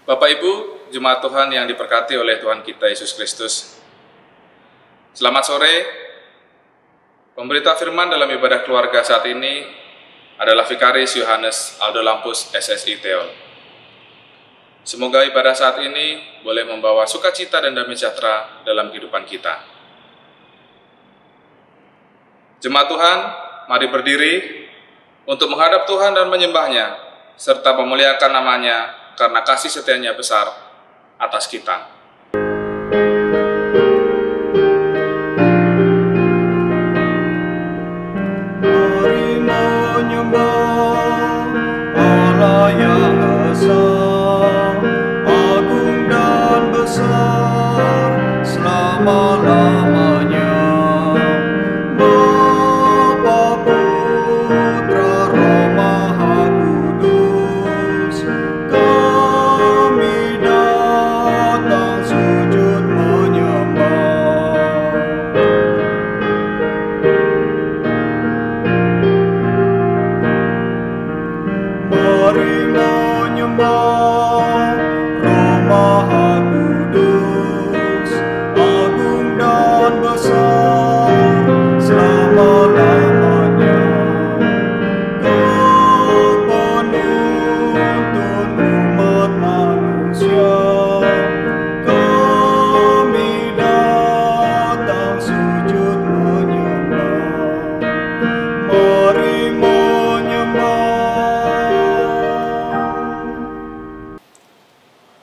Bapak Ibu, jemaat Tuhan yang diberkati oleh Tuhan kita Yesus Kristus. Selamat sore. Pemberita firman dalam ibadah keluarga saat ini adalah Vikaris Yohanes Aldo Lampus SSI Teol. Semoga ibadah saat ini boleh membawa sukacita dan damai sejahtera dalam kehidupan kita. Jemaat Tuhan, mari berdiri untuk menghadap Tuhan dan menyembahnya, serta memuliakan namanya karena kasih setianya besar atas kita. Mari menyembah Allah yang esa, agung dan besar selama-lamanya. Bapa, Putra, Roh Maha Kudus, kami datang sujud menyembah. Mari menyembah Roh Maha Kudus, agung dan besar selama-lamanya. Kau penuntun umat manusia, kami datang sujud menyembah. Mari menyembah.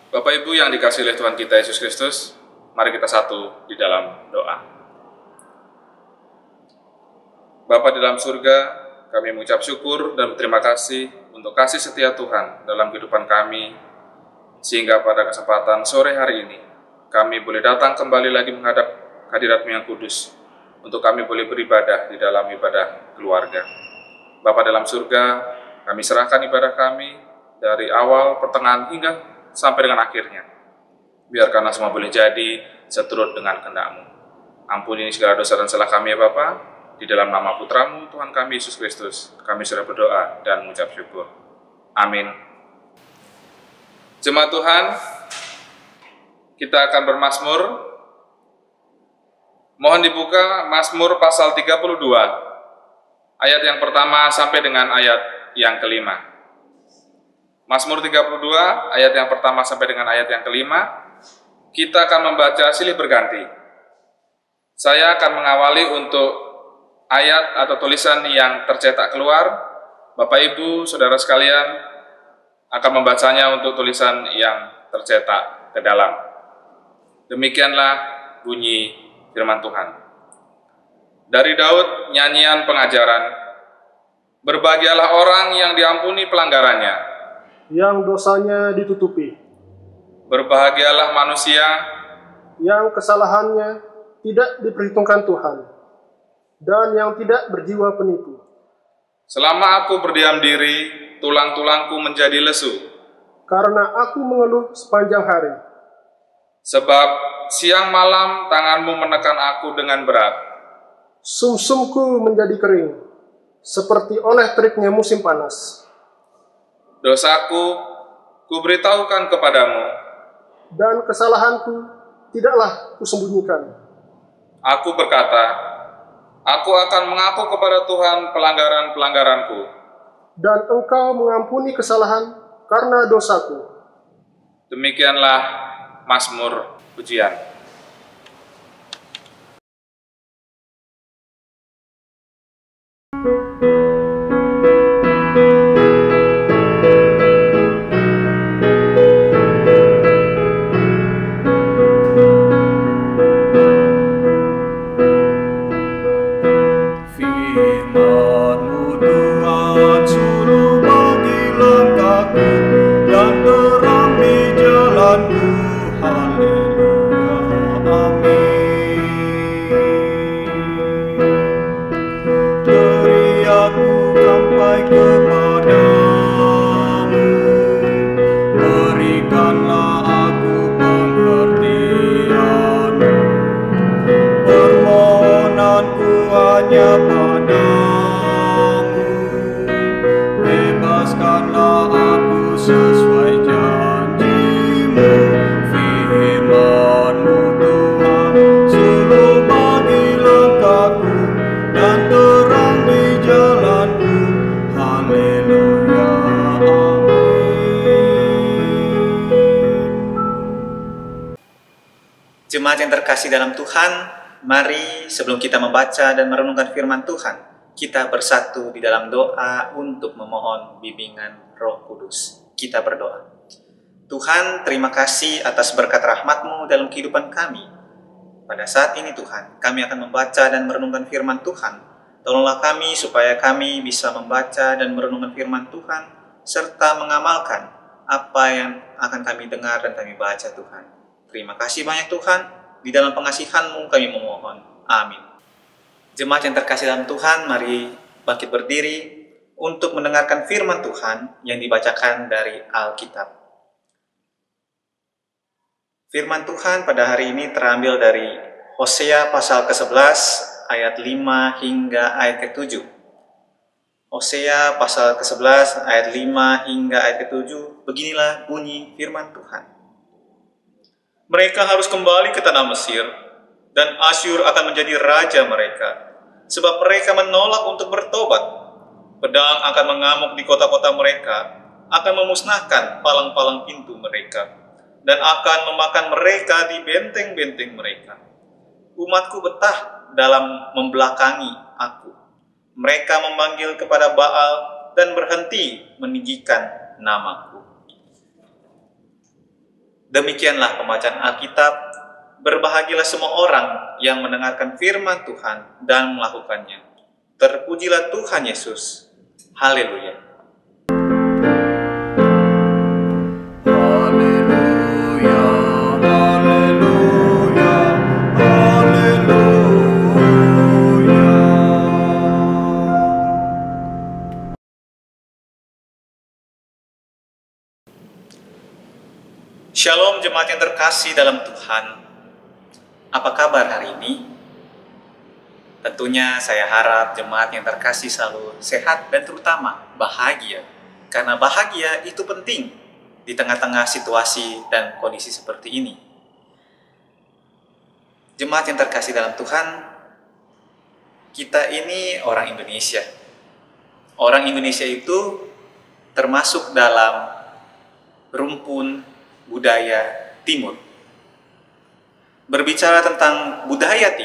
Bapak Ibu yang dikasihi oleh Tuhan kita Yesus Kristus, mari kita satu di dalam doa. Bapa di dalam surga, kami mengucap syukur dan berterima kasih untuk kasih setia Tuhan dalam kehidupan kami, sehingga pada kesempatan sore hari ini, kami boleh datang kembali lagi menghadap hadirat-Mu yang kudus, untuk kami boleh beribadah di dalam ibadah keluarga. Bapa dalam surga, kami serahkan ibadah kami dari awal, pertengahan, hingga sampai dengan akhirnya. Biarkanlah semua boleh jadi seturut dengan kehendak-Mu. Ampuni segala dosa dan salah kami ya Bapa. Di dalam nama Putra-Mu, Tuhan kami Yesus Kristus, kami sudah berdoa dan mengucap syukur. Amin. Jemaat Tuhan, kita akan bermazmur. Mohon dibuka Mazmur pasal 32, ayat yang pertama sampai dengan ayat yang kelima. Mazmur 32, ayat yang pertama sampai dengan ayat yang kelima. Kita akan membaca silih berganti. Saya akan mengawali untuk ayat atau tulisan yang tercetak keluar. Bapak Ibu, Saudara sekalian akan membacanya untuk tulisan yang tercetak ke dalam. Demikianlah bunyi firman Tuhan. Dari Daud, nyanyian pengajaran. Berbahagialah orang yang diampuni pelanggarannya, yang dosanya ditutupi, berbahagialah manusia yang kesalahannya tidak diperhitungkan Tuhan, dan yang tidak berjiwa penipu. Selama aku berdiam diri, tulang-tulangku menjadi lesu, Karena aku mengeluh sepanjang hari, sebab siang malam tanganmu menekan aku dengan berat. sumsumku menjadi kering, seperti oleh teriknya musim panas. Dosaku kuberitahukan kepadamu, Dan kesalahanku tidaklah kusembunyikan. aku berkata, aku akan mengaku kepada Tuhan pelanggaran-pelanggaranku. Dan engkau mengampuni kesalahan karena dosaku. Demikianlah Mazmur pujian. Firman-Mu Tuhan suluh bagi langkahku dan terang di jalanku. Haleluya. Jemaat yang terkasih dalam Tuhan, mari sebelum kita membaca dan merenungkan firman Tuhan, kita bersatu di dalam doa untuk memohon bimbingan Roh Kudus. Kita berdoa. Tuhan, terima kasih atas berkat rahmat-Mu dalam kehidupan kami. Pada saat ini Tuhan, kami akan membaca dan merenungkan firman Tuhan. Tolonglah kami supaya kami bisa membaca dan merenungkan firman Tuhan, serta mengamalkan apa yang akan kami dengar dan kami baca Tuhan. Terima kasih banyak Tuhan, di dalam pengasihan-Mu kami memohon. Amin. Jemaat yang terkasih dalam Tuhan, mari bangkit berdiri untuk mendengarkan firman Tuhan yang dibacakan dari Alkitab. Firman Tuhan pada hari ini terambil dari Hosea pasal ke-11 ayat 5 hingga ayat ke-7. Hosea pasal ke-11 ayat 5 hingga ayat ke-7. Beginilah bunyi firman Tuhan. Mereka harus kembali ke tanah Mesir, dan Asyur akan menjadi raja mereka, sebab mereka menolak untuk bertobat. Pedang akan mengamuk di kota-kota mereka, akan memusnahkan palang-palang pintu mereka, dan akan memakan mereka di benteng-benteng mereka. Umatku betah dalam membelakangi aku. Mereka memanggil kepada Baal dan berhenti meninggikan namaku. Demikianlah pembacaan Alkitab. Berbahagialah semua orang yang mendengarkan firman Tuhan dan melakukannya. Terpujilah Tuhan Yesus. Haleluya. Haleluya, haleluya, haleluya. Shalom jemaat yang terkasih dalam Tuhan. Apa kabar hari ini? Tentunya saya harap jemaat yang terkasih selalu sehat dan terutama bahagia. Karena bahagia itu penting di tengah-tengah situasi dan kondisi seperti ini. Jemaat yang terkasih dalam Tuhan, kita ini orang Indonesia. Orang Indonesia itu termasuk dalam rumpun budaya Timur. Berbicara tentang budaya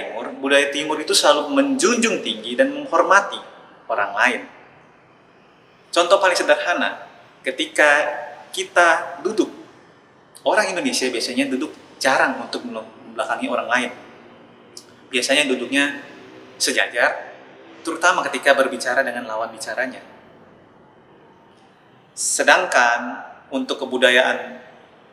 Timur itu selalu menjunjung tinggi dan menghormati orang lain. Contoh paling sederhana, ketika kita duduk, orang Indonesia biasanya duduk jarang untuk membelakangi orang lain. Biasanya duduknya sejajar, terutama ketika berbicara dengan lawan bicaranya. Sedangkan untuk kebudayaan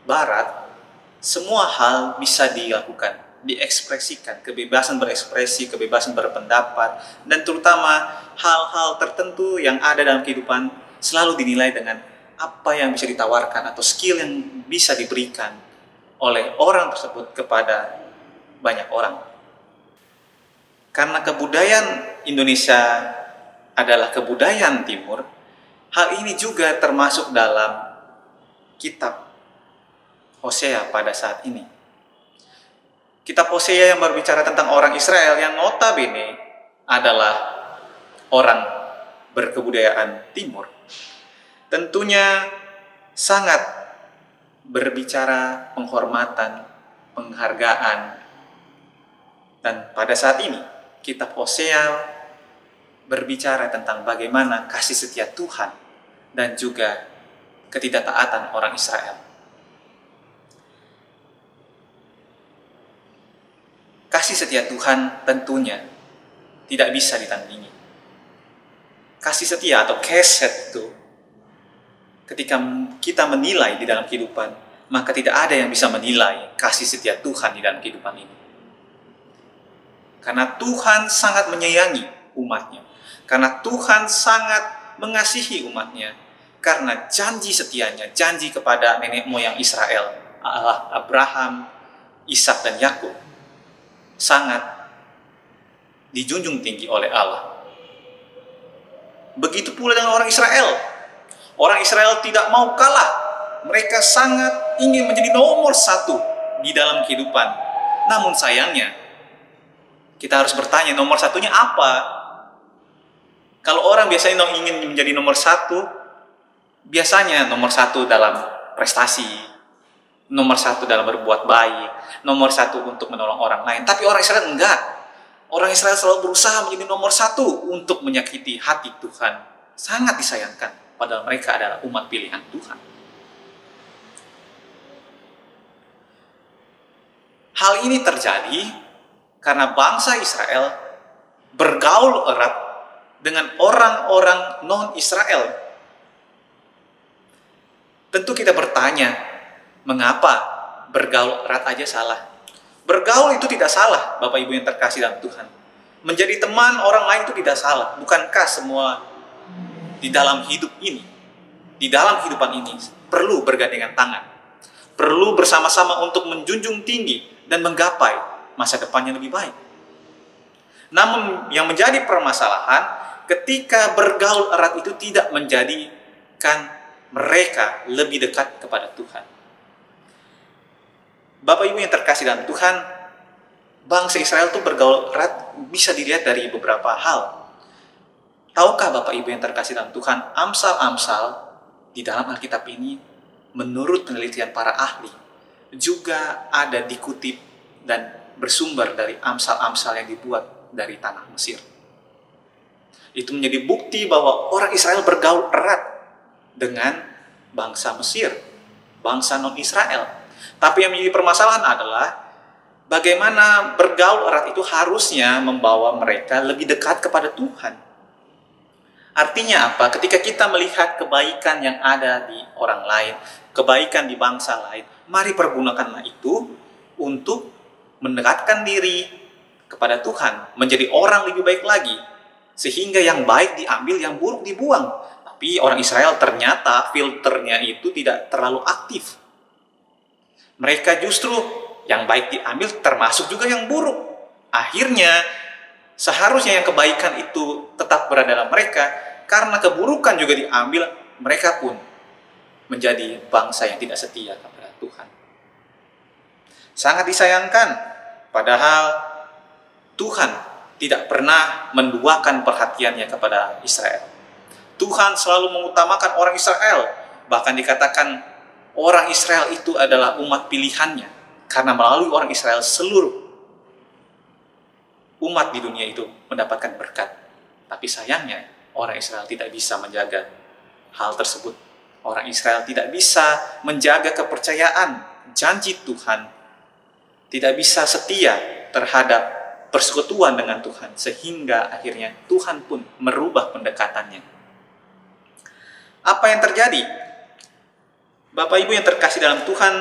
Barat, semua hal bisa dilakukan, diekspresikan, kebebasan berekspresi, kebebasan berpendapat, dan terutama hal-hal tertentu yang ada dalam kehidupan selalu dinilai dengan apa yang bisa ditawarkan atau skill yang bisa diberikan oleh orang tersebut kepada banyak orang. Karena kebudayaan Indonesia adalah kebudayaan Timur, hal ini juga termasuk dalam kitab Hosea pada saat ini. Kitab Hosea yang berbicara tentang orang Israel yang notabene adalah orang berkebudayaan Timur. Tentunya sangat berbicara penghormatan, penghargaan. Dan pada saat ini, kitab Hosea berbicara tentang bagaimana kasih setia Tuhan dan juga ketidaktaatan orang Israel. Kasih setia Tuhan tentunya tidak bisa ditandingi. Kasih setia atau kesed itu, ketika kita menilai di dalam kehidupan, maka tidak ada yang bisa menilai kasih setia Tuhan di dalam kehidupan ini. Karena Tuhan sangat menyayangi umatnya. Karena Tuhan sangat mengasihi umatnya. Karena janji setianya, janji kepada nenek moyang Israel, Allah Abraham, Ishak dan Yakub, sangat dijunjung tinggi oleh Allah. Begitu pula dengan orang Israel. Orang Israel tidak mau kalah. Mereka sangat ingin menjadi nomor satu di dalam kehidupan. Namun sayangnya, kita harus bertanya, nomor satunya apa? Kalau orang biasanya ingin menjadi nomor satu, biasanya nomor satu dalam prestasi, nomor satu dalam berbuat baik, nomor satu untuk menolong orang lain. Tapi orang Israel enggak. Orang Israel selalu berusaha menjadi nomor satu untuk menyakiti hati Tuhan. Sangat disayangkan, padahal mereka adalah umat pilihan Tuhan. Hal ini terjadi karena bangsa Israel bergaul erat dengan orang-orang non-Israel. Tentu kita bertanya, mengapa bergaul erat aja salah? Bergaul itu tidak salah, Bapak Ibu yang terkasih dalam Tuhan. Menjadi teman orang lain itu tidak salah. Bukankah semua di dalam hidup ini, di dalam kehidupan ini, perlu bergandengan tangan, perlu bersama-sama untuk menjunjung tinggi dan menggapai masa depannya lebih baik. Namun yang menjadi permasalahan, ketika bergaul erat itu tidak menjadikan mereka lebih dekat kepada Tuhan. Bapak Ibu yang terkasih dalam Tuhan, bangsa Israel itu bergaul erat bisa dilihat dari beberapa hal. Tahukah Bapak Ibu yang terkasih dalam Tuhan, Amsal-Amsal di dalam Alkitab ini menurut penelitian para ahli juga ada dikutip dan bersumber dari Amsal-Amsal yang dibuat dari tanah Mesir. Itu menjadi bukti bahwa orang Israel bergaul erat dengan bangsa Mesir, bangsa non-Israel. Tapi yang menjadi permasalahan adalah bagaimana bergaul erat itu harusnya membawa mereka lebih dekat kepada Tuhan. Artinya apa? Ketika kita melihat kebaikan yang ada di orang lain, kebaikan di bangsa lain, mari pergunakanlah itu untuk mendekatkan diri kepada Tuhan, menjadi orang lebih baik lagi, sehingga yang baik diambil, yang buruk dibuang. Tapi orang Israel ternyata filternya itu tidak terlalu aktif. Mereka justru yang baik diambil, termasuk juga yang buruk. Akhirnya seharusnya yang kebaikan itu tetap berada dalam mereka, karena keburukan juga diambil, mereka pun menjadi bangsa yang tidak setia kepada Tuhan. Sangat disayangkan, padahal Tuhan tidak pernah menduakan perhatiannya kepada Israel. Tuhan selalu mengutamakan orang Israel. Bahkan dikatakan orang Israel itu adalah umat pilihannya. Karena melalui orang Israel seluruh umat di dunia itu mendapatkan berkat. Tapi sayangnya orang Israel tidak bisa menjaga hal tersebut. Orang Israel tidak bisa menjaga kepercayaan janji Tuhan. Tidak bisa setia terhadap persekutuan dengan Tuhan. Sehingga akhirnya Tuhan pun merubah pendekatannya. Apa yang terjadi? Bapak Ibu yang terkasih dalam Tuhan,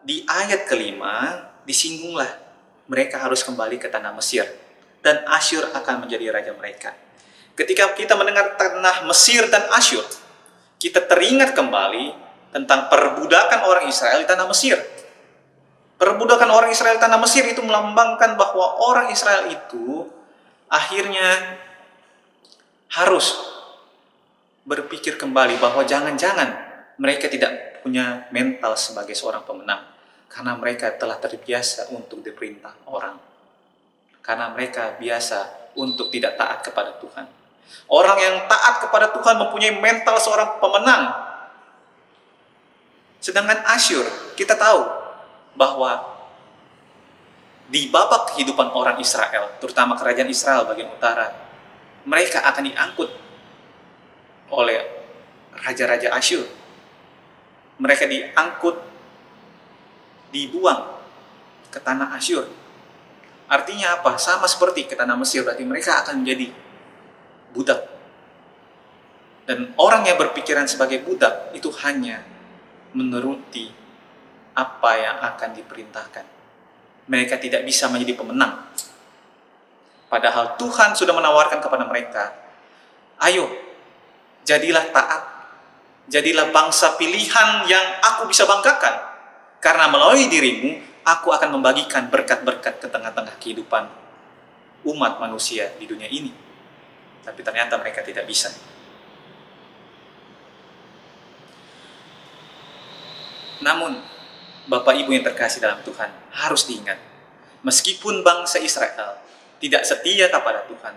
di ayat kelima disinggunglah mereka harus kembali ke tanah Mesir dan Asyur akan menjadi raja mereka. Ketika kita mendengar tanah Mesir dan Asyur, kita teringat kembali tentang perbudakan orang Israel di tanah Mesir. Perbudakan orang Israel di tanah Mesir itu melambangkan bahwa orang Israel itu akhirnya harus berpikir kembali bahwa jangan-jangan mereka tidak punya mental sebagai seorang pemenang. Karena mereka telah terbiasa untuk diperintah orang. Karena mereka biasa untuk tidak taat kepada Tuhan. Orang yang taat kepada Tuhan mempunyai mental seorang pemenang. Sedangkan Asyur, kita tahu bahwa di babak kehidupan orang Israel, terutama kerajaan Israel bagian utara, mereka akan diangkut oleh raja-raja Asyur. Mereka diangkut, dibuang ke tanah Asyur. Artinya apa? Sama seperti ke tanah Mesir, berarti mereka akan menjadi budak. Dan orang yang berpikiran sebagai budak itu hanya menuruti apa yang akan diperintahkan. Mereka tidak bisa menjadi pemenang. Padahal Tuhan sudah menawarkan kepada mereka, ayo, jadilah taat. Jadilah bangsa pilihan yang aku bisa banggakan. Karena melalui dirimu, aku akan membagikan berkat-berkat ke tengah-tengah kehidupan umat manusia di dunia ini. Tapi ternyata mereka tidak bisa. Namun, Bapak Ibu yang terkasih dalam Tuhan, harus diingat, meskipun bangsa Israel tidak setia kepada Tuhan,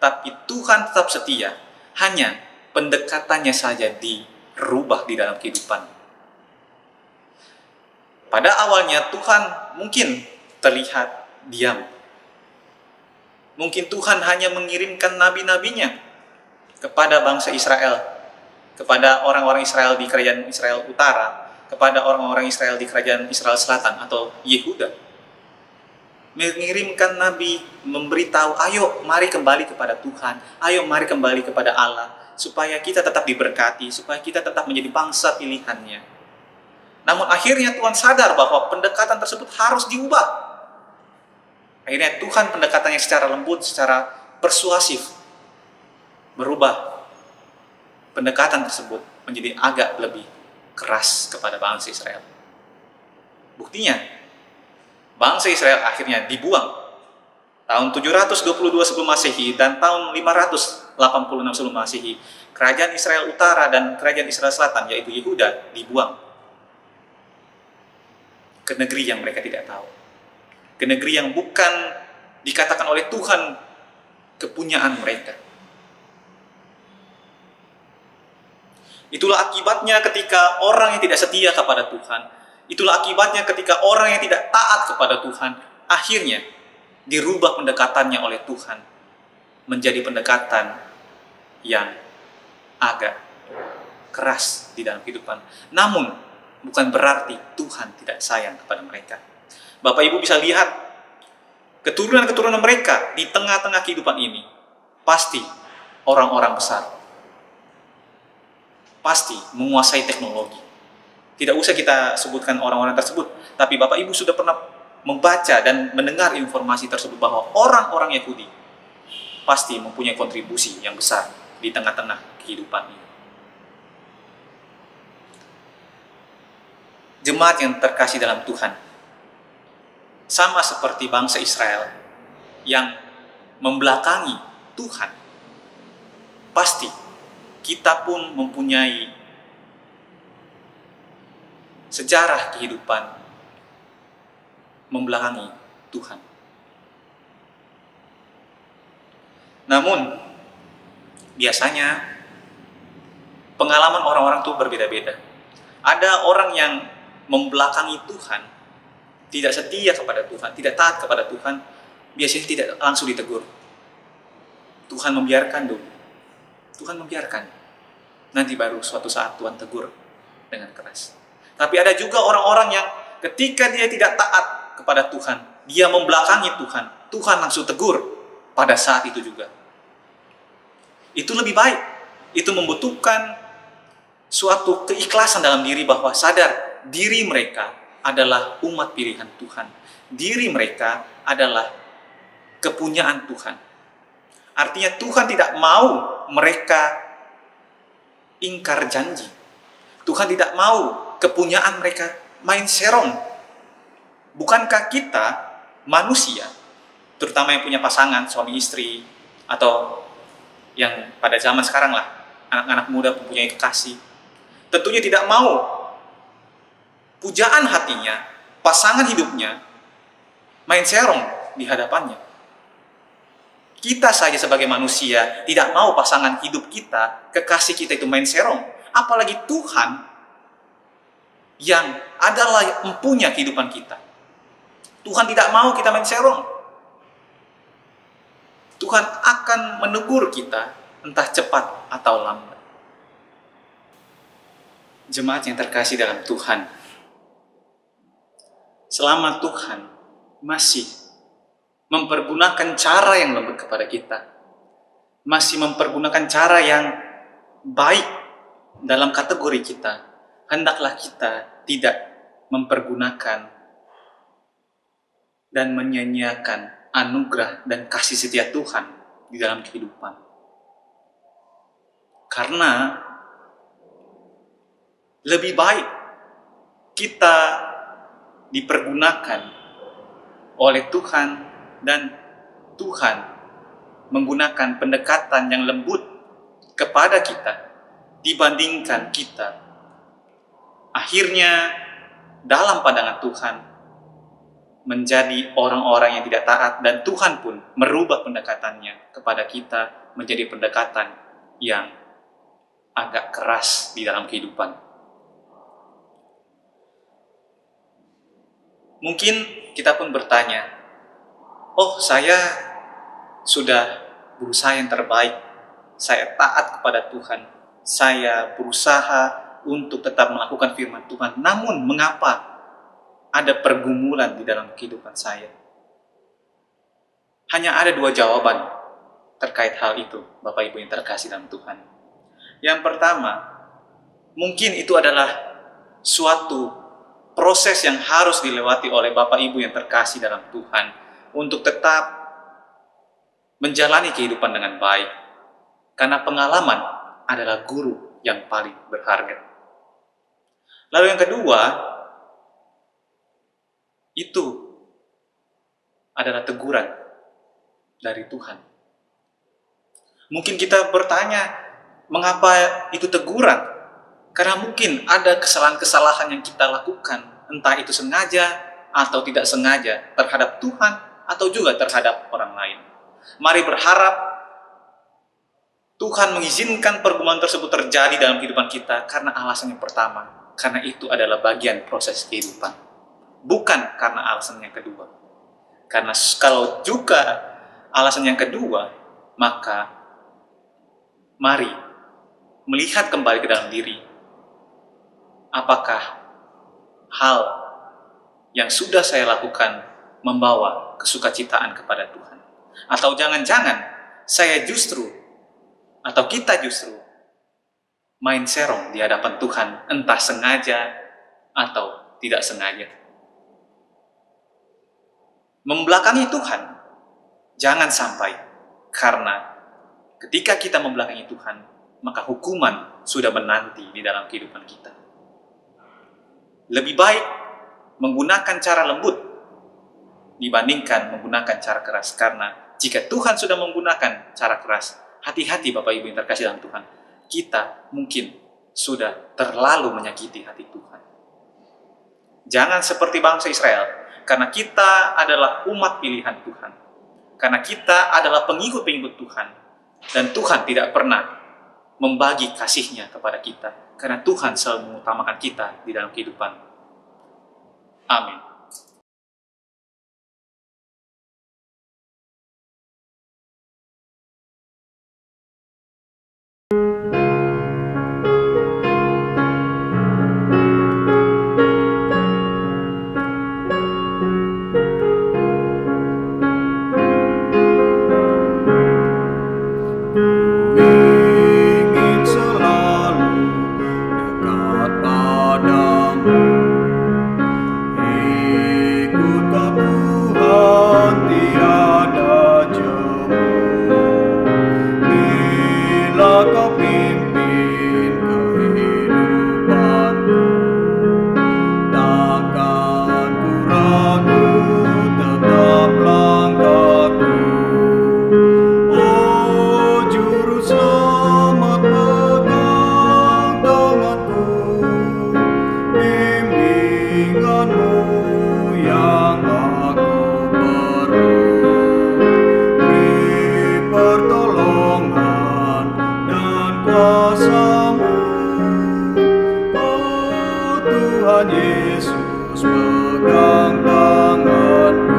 tapi Tuhan tetap setia, hanya pendekatannya saja dirubah di dalam kehidupan. Pada awalnya Tuhan mungkin terlihat diam. Mungkin Tuhan hanya mengirimkan nabi-nabinya kepada bangsa Israel, kepada orang-orang Israel di kerajaan Israel Utara, kepada orang-orang Israel di kerajaan Israel Selatan atau Yehuda. Mengirimkan nabi, memberitahu, ayo mari kembali kepada Tuhan, ayo mari kembali kepada Allah, supaya kita tetap diberkati, supaya kita tetap menjadi bangsa pilihannya. Namun akhirnya Tuhan sadar bahwa pendekatan tersebut harus diubah. Akhirnya Tuhan pendekatannya secara lembut, secara persuasif, berubah pendekatan tersebut menjadi agak lebih keras kepada bangsa Israel. Buktinya, bangsa Israel akhirnya dibuang tahun 722 sebelum Masehi dan tahun 586 sebelum Masehi. Kerajaan Israel Utara dan kerajaan Israel Selatan, yaitu Yehuda, dibuang ke negeri yang mereka tidak tahu. Ke negeri yang bukan dikatakan oleh Tuhan kepunyaan mereka. Itulah akibatnya ketika orang yang tidak setia kepada Tuhan. Itulah akibatnya ketika orang yang tidak taat kepada Tuhan, akhirnya dirubah pendekatannya oleh Tuhan menjadi pendekatan yang agak keras di dalam kehidupan. Namun, bukan berarti Tuhan tidak sayang kepada mereka. Bapak Ibu bisa lihat, keturunan-keturunan mereka di tengah-tengah kehidupan ini, pasti orang-orang besar. Pasti menguasai teknologi. Tidak usah kita sebutkan orang-orang tersebut, tapi Bapak Ibu sudah pernah membaca dan mendengar informasi tersebut bahwa orang-orang Yahudi pasti mempunyai kontribusi yang besar di tengah-tengah kehidupan ini. Jemaat yang terkasih dalam Tuhan, sama seperti bangsa Israel yang membelakangi Tuhan, pasti kita pun mempunyai sejarah kehidupan membelakangi Tuhan. Namun, biasanya pengalaman orang-orang itu berbeda-beda. Ada orang yang membelakangi Tuhan, tidak setia kepada Tuhan, tidak taat kepada Tuhan, biasanya tidak langsung ditegur. Tuhan membiarkan dulu. Tuhan membiarkan. Nanti baru suatu saat Tuhan tegur dengan keras. Tapi ada juga orang-orang yang ketika dia tidak taat kepada Tuhan, dia membelakangi Tuhan, Tuhan langsung tegur pada saat itu juga. Itu lebih baik. Itu membutuhkan suatu keikhlasan dalam diri bahwa sadar diri mereka adalah umat pilihan Tuhan. Diri mereka adalah kepunyaan Tuhan. Artinya Tuhan tidak mau mereka ingkar janji. Tuhan tidak mau kepunyaan mereka main serong. Bukankah kita manusia, terutama yang punya pasangan, suami istri, atau yang pada zaman sekarang lah, anak-anak muda mempunyai kekasih, tentunya tidak mau pujaan hatinya, pasangan hidupnya main serong di hadapannya. Kita saja sebagai manusia tidak mau pasangan hidup kita, kekasih kita itu main serong. Apalagi Tuhan yang adalah empunya kehidupan kita. Tuhan tidak mau kita main serong. Tuhan akan menegur kita entah cepat atau lambat. Jemaat yang terkasih dalam Tuhan, selama Tuhan masih mempergunakan cara yang lembut kepada kita, masih mempergunakan cara yang baik dalam kategori kita, hendaklah kita tidak mempergunakan dan menyia-nyiakan anugerah dan kasih setia Tuhan di dalam kehidupan. Karena lebih baik kita dipergunakan oleh Tuhan dan Tuhan menggunakan pendekatan yang lembut kepada kita dibandingkan kita akhirnya dalam pandangan Tuhan menjadi orang-orang yang tidak taat, dan Tuhan pun merubah pendekatannya kepada kita menjadi pendekatan yang agak keras di dalam kehidupan. Mungkin kita pun bertanya, oh saya sudah berusaha yang terbaik, saya taat kepada Tuhan, saya berusaha untuk tetap melakukan firman Tuhan, namun mengapa ada pergumulan di dalam kehidupan saya? Hanya ada dua jawaban terkait hal itu, Bapak Ibu yang terkasih dalam Tuhan. Yang pertama, mungkin itu adalah suatu proses yang harus dilewati oleh Bapak Ibu yang terkasih dalam Tuhan untuk tetap menjalani kehidupan dengan baik. Karena pengalaman adalah guru yang paling berharga. Lalu yang kedua, itu adalah teguran dari Tuhan. Mungkin kita bertanya, mengapa itu teguran? Karena mungkin ada kesalahan-kesalahan yang kita lakukan, entah itu sengaja atau tidak sengaja, terhadap Tuhan atau juga terhadap orang lain. Mari berharap Tuhan mengizinkan pergumulan tersebut terjadi dalam kehidupan kita karena alasan yang pertama, karena itu adalah bagian proses kehidupan. Bukan karena alasan yang kedua. Karena kalau juga alasan yang kedua, maka mari melihat kembali ke dalam diri. Apakah hal yang sudah saya lakukan membawa kesukacitaan kepada Tuhan? Atau jangan-jangan saya justru, atau kita justru main serong di hadapan Tuhan, entah sengaja atau tidak sengaja. Membelakangi Tuhan, jangan sampai, karena ketika kita membelakangi Tuhan, maka hukuman sudah menanti di dalam kehidupan kita. Lebih baik menggunakan cara lembut dibandingkan menggunakan cara keras. Karena jika Tuhan sudah menggunakan cara keras, hati-hati Bapak Ibu yang terkasih dalam Tuhan, kita mungkin sudah terlalu menyakiti hati Tuhan. Jangan seperti bangsa Israel, karena kita adalah umat pilihan Tuhan. Karena kita adalah pengikut-pengikut Tuhan. Dan Tuhan tidak pernah membagi kasih-Nya kepada kita. Karena Tuhan selalu mengutamakan kita di dalam kehidupan. Amin. Ingin selalu dekat padamu, ikut kau Tuhan tiada jemu. Bila kau pimpin kehidupanku, takkan ku ragu, tetap langkahku. Oh juru selamat, pegang tanganku, bimbinganmu yang aku perlu. Beri pertolongan dan kuasa-Mu, oh Tuhan Yesus, pegang tanganku.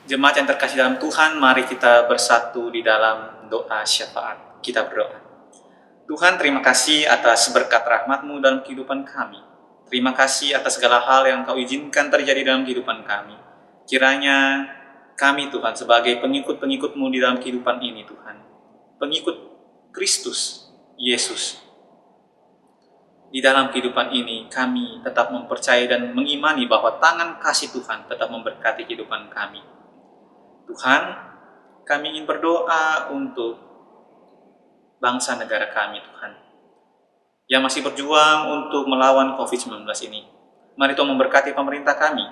Jemaat yang terkasih dalam Tuhan, mari kita bersatu di dalam doa syafaat. Kita berdoa. Tuhan, terima kasih atas berkat rahmat-Mu dalam kehidupan kami. Terima kasih atas segala hal yang Kau izinkan terjadi dalam kehidupan kami. Kiranya kami, Tuhan, sebagai pengikut-pengikut-Mu di dalam kehidupan ini, Tuhan, pengikut Kristus, Yesus, di dalam kehidupan ini kami tetap mempercayai dan mengimani bahwa tangan kasih Tuhan tetap memberkati kehidupan kami. Tuhan, kami ingin berdoa untuk bangsa negara kami, Tuhan, yang masih berjuang untuk melawan COVID-19 ini. Mari Tuhan memberkati pemerintah kami,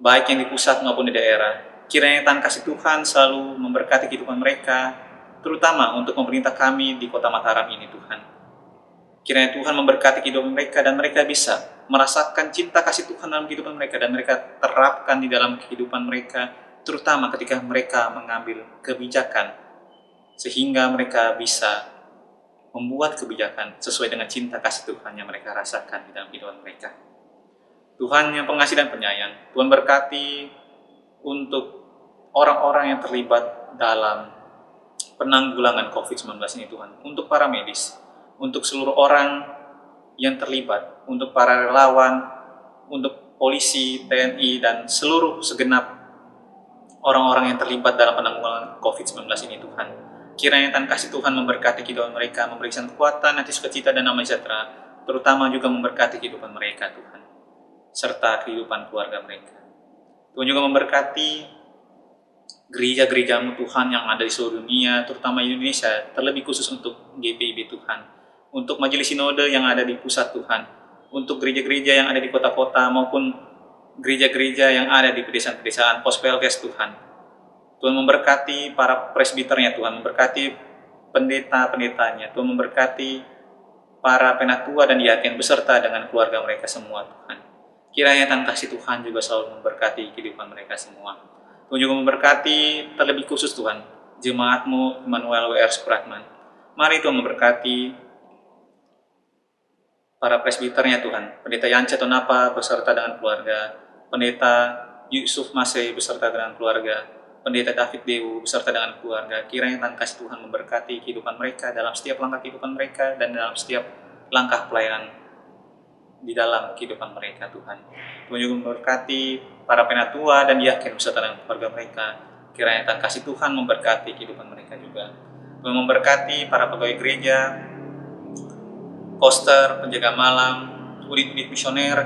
baik yang di pusat maupun di daerah. Kiranya tangan kasih Tuhan selalu memberkati kehidupan mereka, terutama untuk pemerintah kami di Kota Mataram ini, Tuhan. Kiranya Tuhan memberkati kehidupan mereka dan mereka bisa merasakan cinta kasih Tuhan dalam kehidupan mereka dan mereka terapkan di dalam kehidupan mereka, terutama ketika mereka mengambil kebijakan, sehingga mereka bisa membuat kebijakan sesuai dengan cinta kasih Tuhan yang mereka rasakan di dalam kehidupan mereka. Tuhan yang pengasih dan penyayang, Tuhan berkati untuk orang-orang yang terlibat dalam penanggulangan COVID-19 ini Tuhan, untuk para medis, untuk seluruh orang yang terlibat, untuk para relawan, untuk polisi, TNI, dan seluruh segenap orang-orang yang terlibat dalam penanggulangan COVID-19 ini Tuhan. Kiranya Tuhan kasih Tuhan memberkati kehidupan mereka, memberikan kekuatan, hati sukacita, dan damai sejahtera, terutama juga memberkati kehidupan mereka Tuhan, serta kehidupan keluarga mereka. Tuhan juga memberkati gereja-gerejamu Tuhan yang ada di seluruh dunia, terutama di Indonesia, terlebih khusus untuk GPIB Tuhan, untuk majelis sinode yang ada di pusat Tuhan, untuk gereja-gereja yang ada di kota-kota maupun gereja-gereja yang ada di pedesaan-pedesaan pos-PLKS Tuhan. Tuhan memberkati para presbiternya Tuhan, memberkati pendeta-pendetanya, Tuhan memberkati para penatua dan diaken beserta dengan keluarga mereka semua Tuhan. Kiranya Tuhan kasih Tuhan juga selalu memberkati kehidupan mereka semua. Tuhan juga memberkati terlebih khusus Tuhan, jemaatmu Immanuel WR Supratman. Mari Tuhan memberkati para presbiternya Tuhan, pendeta Yance Tonapa beserta dengan keluarga, pendeta Yusuf Masih beserta dengan keluarga, pendeta David Dewu beserta dengan keluarga. Kiranya Tuhan kasih Tuhan memberkati kehidupan mereka dalam setiap langkah kehidupan mereka dan dalam setiap langkah pelayanan di dalam kehidupan mereka Tuhan. Tuhan juga memberkati para penatua dan diaken beserta dengan keluarga mereka. Kiranya Tuhan kasih Tuhan memberkati kehidupan mereka juga. Tuhan memberkati para pegawai gereja, poster, penjaga malam, unit-unit misioner,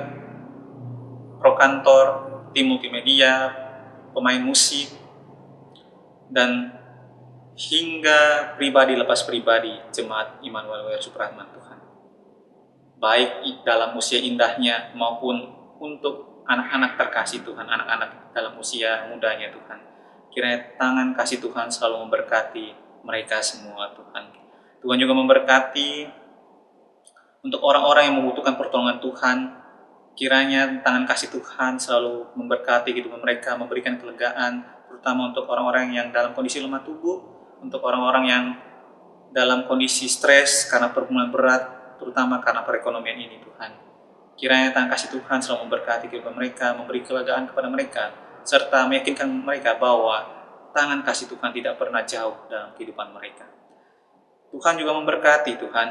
prokantor, tim multimedia, pemain musik, dan hingga pribadi lepas pribadi jemaat Immanuel WR Supratman Tuhan. Baik dalam usia indahnya maupun untuk anak-anak terkasih Tuhan, anak-anak dalam usia mudanya Tuhan. Kiranya tangan kasih Tuhan selalu memberkati mereka semua Tuhan. Tuhan juga memberkati untuk orang-orang yang membutuhkan pertolongan Tuhan. Kiranya tangan kasih Tuhan selalu memberkati kehidupan mereka, memberikan kelegaan, terutama untuk orang-orang yang dalam kondisi lemah tubuh, untuk orang-orang yang dalam kondisi stres karena pergumulan berat, terutama karena perekonomian ini Tuhan. Kiranya tangan kasih Tuhan selalu memberkati kehidupan mereka, memberi kelegaan kepada mereka, serta meyakinkan mereka bahwa tangan kasih Tuhan tidak pernah jauh dalam kehidupan mereka. Tuhan juga memberkati Tuhan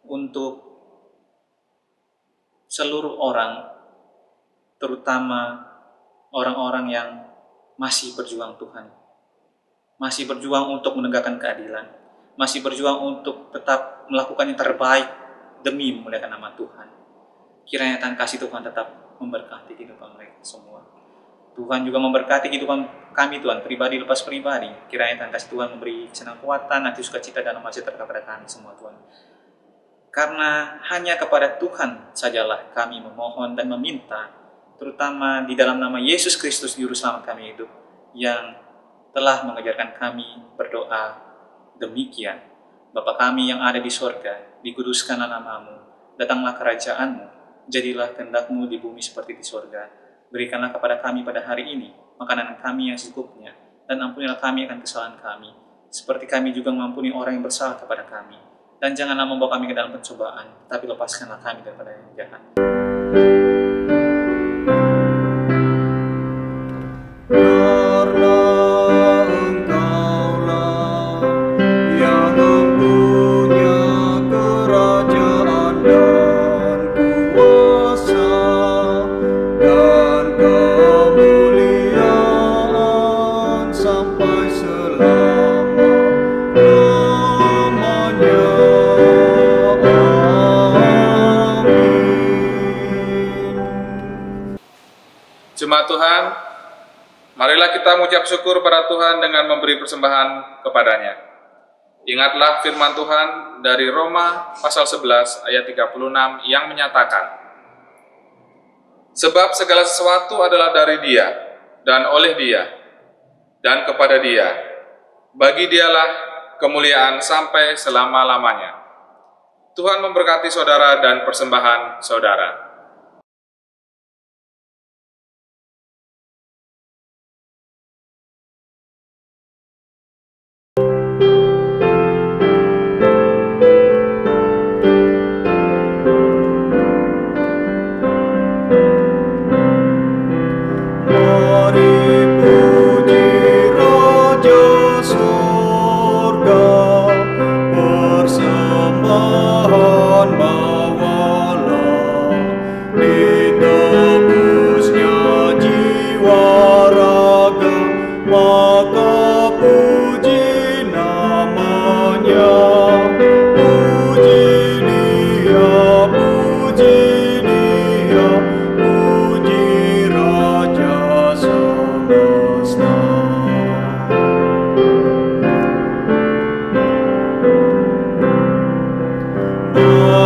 untuk seluruh orang, terutama orang-orang yang masih berjuang Tuhan, masih berjuang untuk menegakkan keadilan, masih berjuang untuk tetap melakukan yang terbaik demi memuliakan nama Tuhan. Kiranya Tuhan kasih Tuhan tetap memberkati kehidupan mereka semua. Tuhan juga memberkati kehidupan kami Tuhan, pribadi lepas pribadi. Kiranya Tuhan kasih Tuhan memberi kesenangan kekuatan, hati sukacita dan damai sejahtera kepada kami semua Tuhan. Karena hanya kepada Tuhan sajalah kami memohon dan meminta, terutama di dalam nama Yesus Kristus Juru Selamat kami hidup, yang telah mengajarkan kami berdoa demikian. Bapa kami yang ada di sorga, dikuduskanlah namamu, datanglah kerajaanmu, jadilah kehendak-Mu di bumi seperti di sorga. Berikanlah kepada kami pada hari ini makanan kami yang secukupnya, dan ampunilah kami akan kesalahan kami, seperti kami juga mengampuni orang yang bersalah kepada kami. Dan janganlah membawa kami ke dalam pencobaan, tapi lepaskanlah kami daripada yang jahat. Jemaat Tuhan, marilah kita mengucap syukur pada Tuhan dengan memberi persembahan kepadanya. Ingatlah firman Tuhan dari Roma pasal 11 ayat 36 yang menyatakan, sebab segala sesuatu adalah dari Dia, dan oleh Dia, dan kepada Dia. Bagi Dialah kemuliaan sampai selama-lamanya. Tuhan memberkati saudara dan persembahan saudara.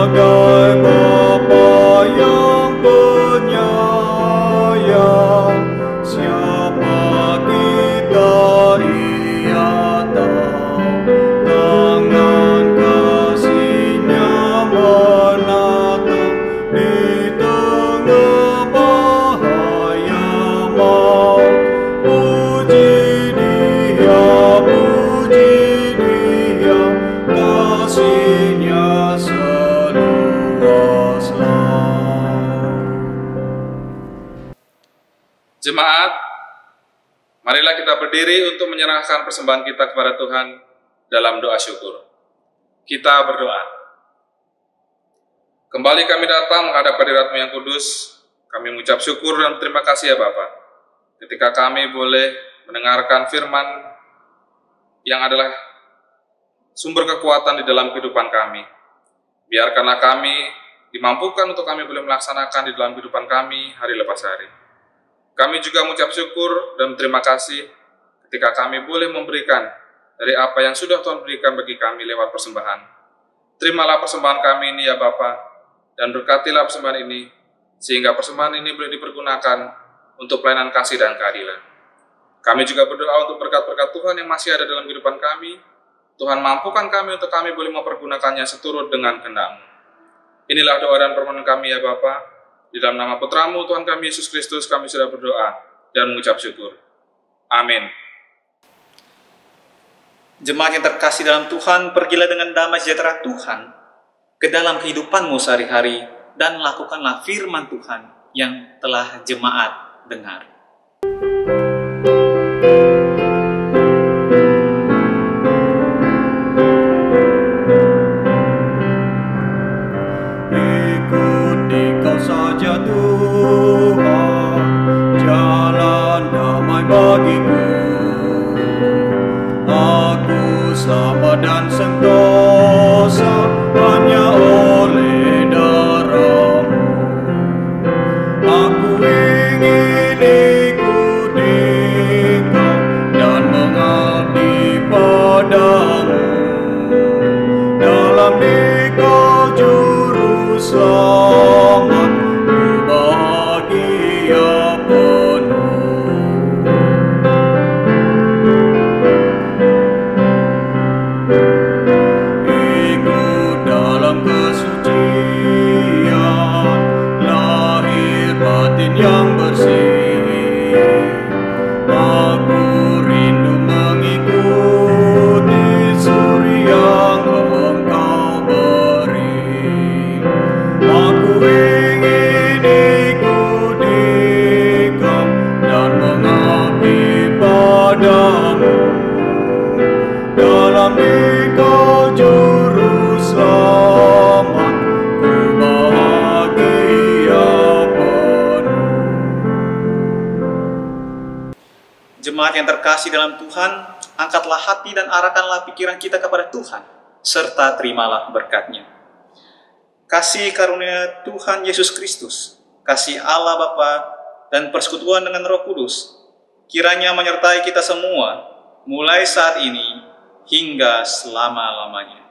sebagai Bapa yang penyayang. Siapa kita Ia tahu, tangan kasih-Nya menatang di tengah bahaya maut. Puji Dia, kasih-Nya seluas laut. Jemaat, marilah kita berdiri untuk menyerahkan persembahan kita kepada Tuhan dalam doa syukur. Kita berdoa. Kembali kami datang menghadap hadirat-Mu yang kudus. Kami mengucap syukur dan terima kasih ya Bapa, ketika kami boleh mendengarkan firman yang adalah sumber kekuatan di dalam kehidupan kami. Biarkanlah kami dimampukan untuk kami boleh melaksanakan di dalam kehidupan kami hari lepas hari. Kami juga mengucap syukur dan terima kasih ketika kami boleh memberikan dari apa yang sudah Tuhan berikan bagi kami lewat persembahan. Terimalah persembahan kami ini ya Bapa, dan berkatilah persembahan ini, sehingga persembahan ini boleh dipergunakan untuk pelayanan kasih dan keadilan. Kami juga berdoa untuk berkat-berkat Tuhan yang masih ada dalam kehidupan kami. Tuhan mampukan kami untuk kami boleh mempergunakannya seturut dengan kehendak-Mu. Inilah doa dan permohonan kami ya Bapa. Di dalam nama Putra-Mu Tuhan kami Yesus Kristus kami sudah berdoa dan mengucap syukur. Amin. Jemaat yang terkasih dalam Tuhan, pergilah dengan damai sejahtera Tuhan ke dalam kehidupanmu sehari-hari dan lakukanlah firman Tuhan yang telah jemaat dengar. Ikuti Kau saja Tuhan, jalan damai bagiku. Aku selamat dan sentosa hanya oleh darah-Mu. Aku ingin ikuti Kau dan mengabdi padamu. Dalam Dikau juru selamat, ku bahagia penuh. Ikut dalam kesucian, lahir batin yang bersih. Aku rindu mengikuti suri yang Engkau beri. Aku ingin ikuti Kau dan mengabdi padamu. Dalam Dikau juru selamat, ku bahagia penuh. Jemaat yang terkasih dalam Tuhan, angkatlah hati dan arahkanlah pikiran kita kepada Tuhan, serta terimalah berkat-Nya. Kasih karunia Tuhan Yesus Kristus, kasih Allah Bapa, dan persekutuan dengan Roh Kudus, kiranya menyertai kita semua, mulai saat ini hingga selama-lamanya.